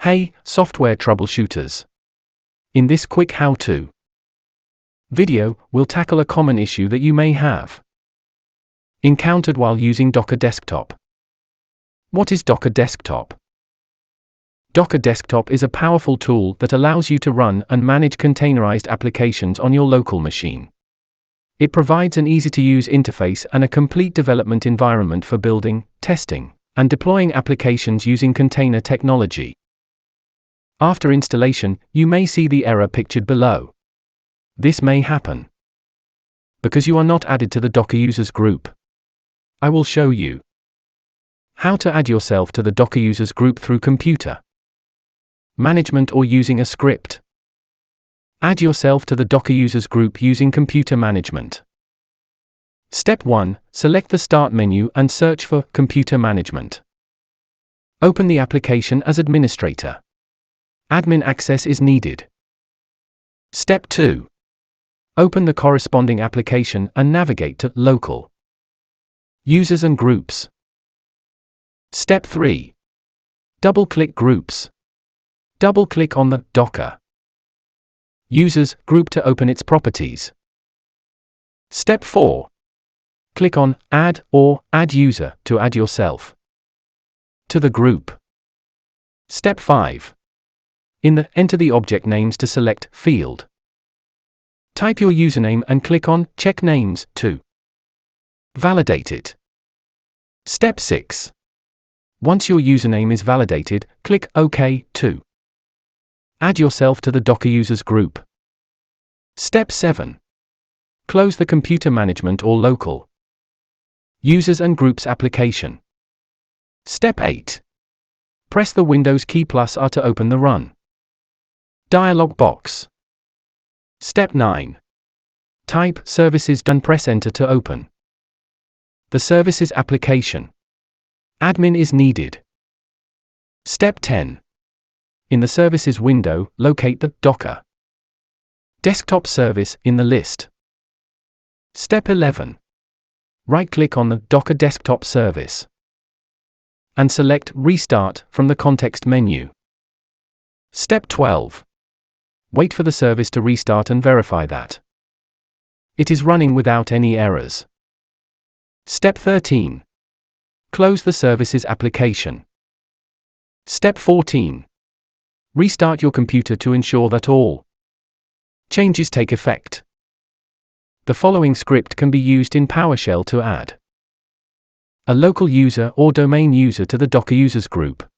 Hey, software troubleshooters! In this quick how-to video, we'll tackle a common issue that you may have encountered while using Docker Desktop. What is Docker Desktop? Docker Desktop is a powerful tool that allows you to run and manage containerized applications on your local machine. It provides an easy-to-use interface and a complete development environment for building, testing, and deploying applications using container technology. After installation, you may see the error pictured below. This may happen because you are not added to the Docker users group. I will show you how to add yourself to the Docker users group through computer management or using a script. Add yourself to the Docker users group using computer management. Step 1. Select the Start menu and search for Computer Management. Open the application as administrator. Admin access is needed. Step 2. Open the corresponding application and navigate to Local Users and Groups. Step 3. Double-click Groups. Double-click on the Docker Users group to open its properties. Step 4. Click on Add or Add User to add yourself to the group. Step 5. In the Enter the Object Names to Select field, type your username and click on Check Names to validate it. Step 6. Once your username is validated, click OK to add yourself to the Docker users group. Step 7. Close the Computer Management or Local Users and Groups application. Step 8. Press the Windows key +R to open the Run dialog box. Step 9. Type Services and press Enter to open the Services application. Admin is needed. Step 10. In the Services window, locate the Docker Desktop service in the list. Step 11. Right-click on the Docker Desktop service and select Restart from the context menu. Step 12. Wait for the service to restart and verify that it is running without any errors. Step 13. Close the Services application. Step 14. Restart your computer to ensure that all changes take effect. The following script can be used in PowerShell to add a local user or domain user to the Docker users group.